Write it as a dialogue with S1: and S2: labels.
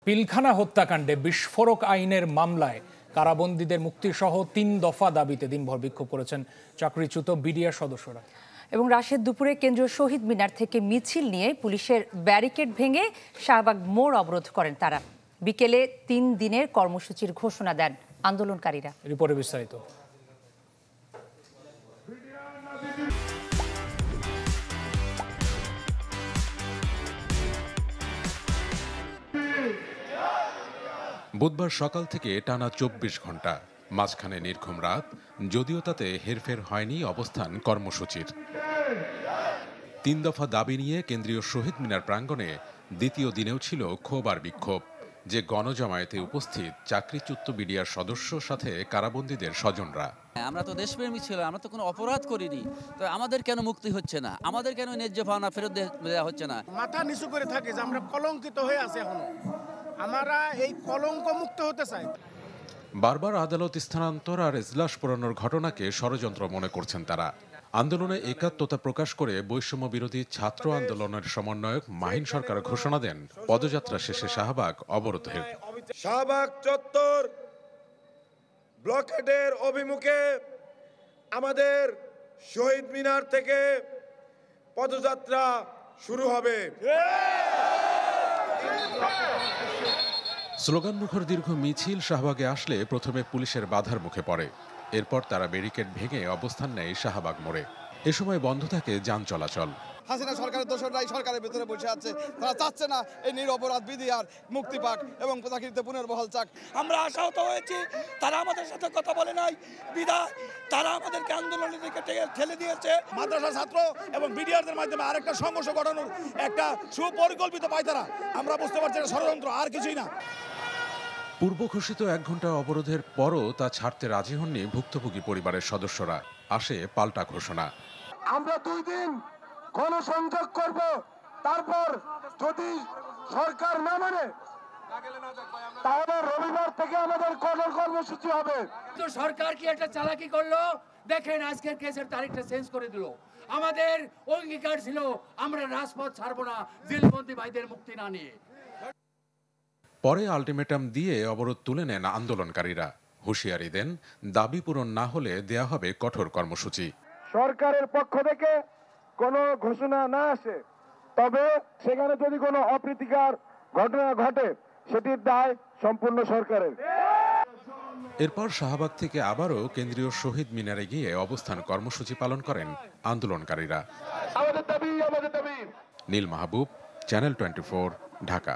S1: পিলখানা হত্যাকাণ্ডে বিস্ফোরক আইনের মামলায় কারাবন্দীদের মুক্তিসহ ৩ দফা দাবিতে দিনভর বিক্ষোভ করেছেন চাকরিচ্যুত বিডিআর সদস্যরা।
S2: এবং রাশেদ দুপুরে কেন্দ্রীয় শহীদ মিনার থেকে মিছিল নিয়ে পুলিশের ব্যারিকেড ভেঙে শাহবাগ মোড় অবরোধ করেন তারা। বিকেলে ৩ দিনের কর্মসূচির ঘোষণা দেন আন্দোলনকারীরা।
S1: রিপোর্টে বিস্তারিত।
S3: বুধবার সকাল থেকে টানা ২৪ ঘন্টা, মাঝখানে নির্ঘুম রাত, যদিও তাতে হেরফের হয়নি অবস্থান কর্মসূচির। ৩ দফা দাবি নিয়ে কেন্দ্রীয় শহীদ মিনার প্রাঙ্গণে দ্বিতীয় দিনেও ছিল ক্ষোভ আর বিক্ষোভ। যে গণজমায়েতে উপস্থিত চাকরিচ্যুত বিডিআর সদস্য সাথে কারাবন্দীদের স্বজনরা।
S4: আমরা তো দেশপ্রেমী ছিল, আমরা তো কোনো অপরাধ করিনি, তো আমাদের কেন মুক্তি হচ্ছে না? আমাদের কেন ন্যায্য পাওনা ফেরত দেওয়া হচ্ছে না?
S5: মাথা নিচু করে থাকে যে আমরা কলঙ্কিত হয়ে আছি, এখনো আমরা এই কলঙ্ক মুক্ত হতে চাই।
S3: বারবার আদালত স্থানান্তর আর এজলাস পোড়ানোর ঘটনাকে ষড়যন্ত্র মনে করছেন তারা। আন্দোলনে একাত্মতা প্রকাশ করে বৈষম্য বিরোধী ছাত্র আন্দোলনের সমন্বয়ক মাহিন সরকার ঘোষণা দেন পদযাত্রা শেষে শাহবাগ অবরোধের।
S6: শাহবাগ চত্বর ব্লকেডের অভিমুখে আমাদের শহীদ মিনার থেকে পদযাত্রা শুরু হবে।
S3: স্লোগান মুখর দীর্ঘ মিছিল শাহবাগে আসলে প্রথমে পুলিশের বাধার মুখে পড়ে। এরপর তারা ব্যারিকেড ভেঙে অবস্থান নেয় শাহবাগ মোড়ে। এ সময় বন্ধ থাকে যান চলাচল।
S7: হাসিনা সরকারের দোসররাই সরকারের ভিতরে বসে আছে, তারা চাচ্ছে না এই নিরপরাধ বিডিআর মুক্তি পাক এবং চাকরিতে পুনর্বহাল চাক।
S8: আমরা আশাহত হয়েছি, তারা আমাদের সাথে কথা বলে নাই বিধায় তারা আমাদেরকে আন্দোলনের দিকে ঠেলে দিয়েছে।
S5: মাদ্রাসা ছাত্র এবং বিডিআরদের মাধ্যমে আরেকটা সংঘর্ষ ঘটানোর একটা সুপরিকল্পিত পায়তারা। আমরা বুঝতে পারছি এটা ষড়যন্ত্র, আর কিছুই না।
S3: পূর্ব ঘোষিত ১ ঘন্টা অবরোধের পরও তা ছাড়তে রাজি হননি ভুক্তভোগী পরিবারের সদস্যরা। আসে পাল্টা ঘোষণা।
S9: আমরা 2 দিন গণসংযোগ করব, তারপর যদি সরকার না মানে তাহলে রবিবার থেকে আমাদের কর্মসূচি হবে।
S8: তো সরকার কি একটা চালাকি করলো? দেখেন আজকের কেসের তারিখটা চেঞ্জ করে দিল। আমাদের অঙ্গীকার ছিল আমরা রাজপথ ছাড়বো না জেলবন্দি ভাইদের মুক্তি না নিয়ে।
S3: পরে আলটিমেটাম দিয়ে অবরোধ তুলে নেন আন্দোলনকারীরা। হুঁশিয়ারি দেন, দাবি পূরণ না হলে দেয়া হবে কঠোর কর্মসূচি।
S9: সরকারের পক্ষ থেকে কোনো ঘোষণা না আসে, তবে সেখানে যদি কোনো অপ্রীতিকর ঘটনা ঘটে সেটির দায় সম্পূর্ণ সরকারের।
S3: এরপর শাহবাগ থেকে আবারও কেন্দ্রীয় শহীদ মিনারে গিয়ে অবস্থান কর্মসূচি পালন করেন আন্দোলনকারীরা।
S9: আমাদের দাবি, আমাদের দাবি।
S3: নীল মাহবুব, চ্যানেল 24, ঢাকা।